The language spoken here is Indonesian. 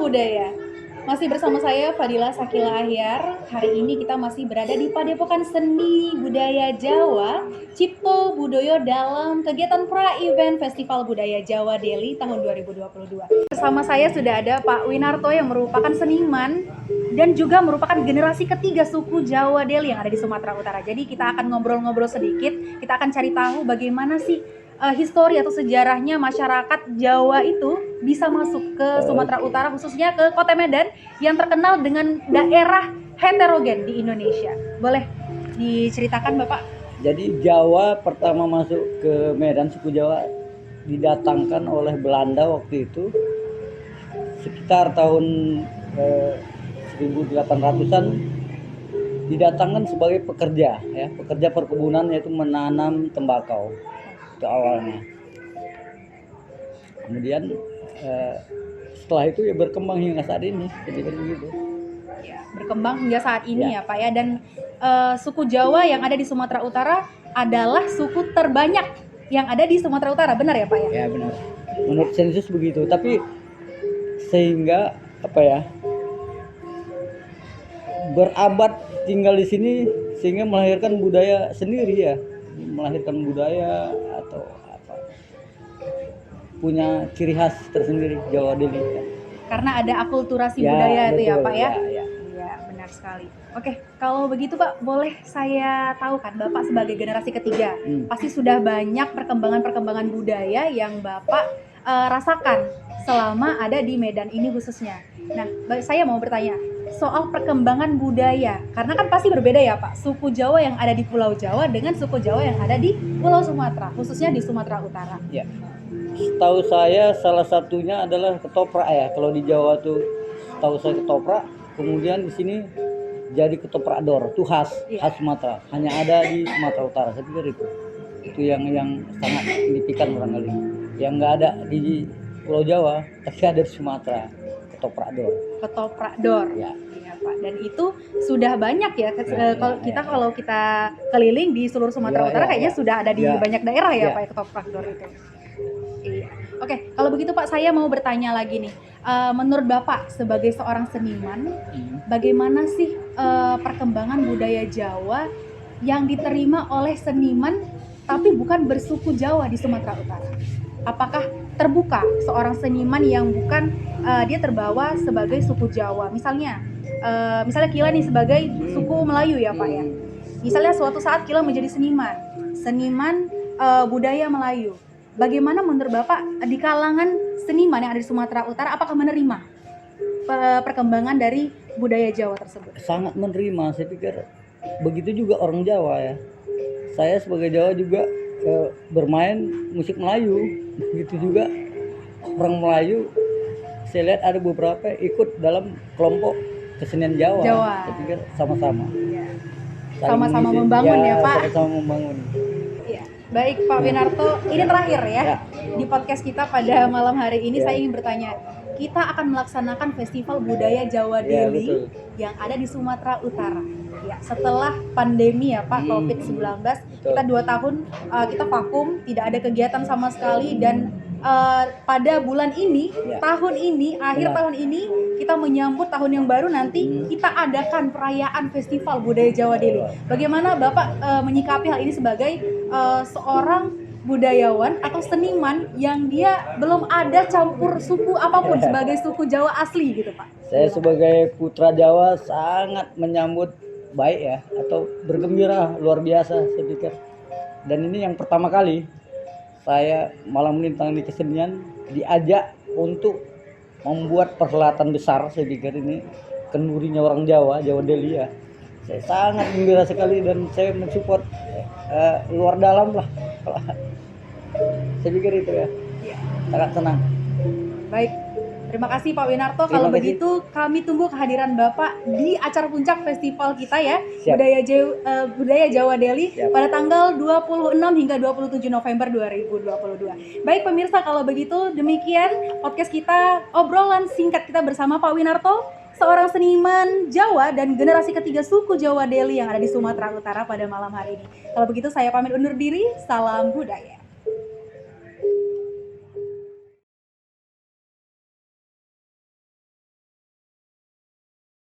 Budaya. Masih bersama saya Fadila Sakila Ahyar. Hari ini kita masih berada di Padepokan Seni Budaya Jawa Cipto Budoyo dalam kegiatan pra-event Festival Budaya Jawa Delhi tahun 2022. Bersama saya sudah ada Pak Winarto yang merupakan seniman dan juga merupakan generasi ketiga suku Jawa Delhi yang ada di Sumatera Utara. Jadi kita akan ngobrol-ngobrol sedikit, kita akan cari tahu bagaimana sih histori atau sejarahnya masyarakat Jawa itu bisa masuk ke Sumatera Utara, khususnya ke Kota Medan yang terkenal dengan daerah heterogen di Indonesia. Boleh diceritakan Bapak? Jadi Jawa pertama masuk ke Medan, suku Jawa didatangkan oleh Belanda waktu itu sekitar tahun 1800-an, didatangkan sebagai pekerja perkebunan, yaitu menanam tembakau. Itu awalnya. Kemudian setelah itu ya berkembang hingga saat ini, jadi begitu. Ya, berkembang hingga saat ini ya Pak ya. Dan suku Jawa yang ada di Sumatera Utara adalah suku terbanyak yang ada di Sumatera Utara, benar ya Pak ya? Ya benar. Menurut sensus begitu. Tapi sehingga berabad tinggal di sini sehingga melahirkan budaya sendiri ya, melahirkan budaya atau punya ciri khas tersendiri Jawa Delhi ya. Karena ada akulturasi budaya itu ya Pak ya? Iya, benar sekali. Oke, kalau begitu Pak, boleh saya tahu kan Bapak sebagai generasi ketiga pasti sudah banyak perkembangan budaya yang Bapak rasakan selama ada di Medan ini khususnya. Nah, saya mau bertanya soal perkembangan budaya, karena kan pasti berbeda ya Pak, suku Jawa yang ada di Pulau Jawa dengan suku Jawa yang ada di Pulau Sumatera, khususnya di Sumatera Utara. Ya. Setahu saya salah satunya adalah ketoprak ya. Kalau di Jawa tuh setahu saya ketoprak, kemudian di sini jadi ketoprak dor, itu khas Sumatera. Hanya ada di Sumatera Utara, saya pikir itu. Itu yang sangat signifikan barangkali. Yang nggak ada di Pulau Jawa, tapi ada di Sumatera, ketoprak dor. Ketoprak dor. Ya. Iya Pak. Dan itu sudah banyak ya. Kalau kita keliling di seluruh Sumatera Utara kayaknya sudah ada di banyak daerah ya Pak ketoprak dor itu. Iya. Oke, kalau begitu Pak, saya mau bertanya lagi nih. Menurut Bapak sebagai seorang seniman, bagaimana sih perkembangan budaya Jawa yang diterima oleh seniman tapi bukan bersuku Jawa di Sumatera Utara? Apakah terbuka seorang seniman yang bukan dia terbawa sebagai suku Jawa? Misalnya Kila nih sebagai suku Melayu ya Pak ya. Misalnya suatu saat Kila menjadi seniman budaya Melayu. Bagaimana menurut Bapak di kalangan seniman yang ada di Sumatera Utara, apakah menerima perkembangan dari budaya Jawa tersebut? Sangat menerima, saya pikir begitu juga orang Jawa ya. Saya sebagai Jawa juga bermain musik Melayu, begitu juga orang Melayu. Saya lihat ada beberapa ikut dalam kelompok kesenian Jawa. Saya pikir sama-sama. Ya. Sama-sama membangun ya Pak. Sama-sama membangun. Baik Pak Winarto, ini terakhir ya di podcast kita pada malam hari ini. Saya ingin bertanya, kita akan melaksanakan Festival Budaya Jawa Delhi yang ada di Sumatera Utara. Ya, setelah pandemi ya Pak, COVID-19, kita 2 tahun kita vakum, tidak ada kegiatan sama sekali, dan pada bulan ini, akhir tahun ini kita menyambut tahun yang baru, nanti kita adakan perayaan Festival Budaya Jawa Delhi. Bagaimana Bapak menyikapi hal ini sebagai seorang budayawan atau seniman yang dia belum ada campur suku apapun sebagai suku Jawa asli gitu Pak? Saya sebagai putra Jawa sangat menyambut baik ya, atau bergembira luar biasa saya pikir. Dan ini yang pertama kali saya malam melintang di kesenian diajak untuk membuat perhelatan besar. Saya pikir ini kendurinya orang Jawa Delhi ya. Saya sangat gembira sekali dan saya mensupport luar dalam lah. Saya pikir itu ya. Sangat senang. Baik, terima kasih Pak Winarto. Kalau begitu kami tunggu kehadiran Bapak di acara puncak festival kita ya. Budaya Jawa Delhi pada tanggal 26 hingga 27 November 2022. Baik pemirsa, kalau begitu demikian podcast kita, obrolan singkat kita bersama Pak Winarto, seorang seniman Jawa dan generasi ketiga suku Jawa Delhi yang ada di Sumatera Utara pada malam hari ini. Kalau begitu saya pamit undur diri, salam budaya.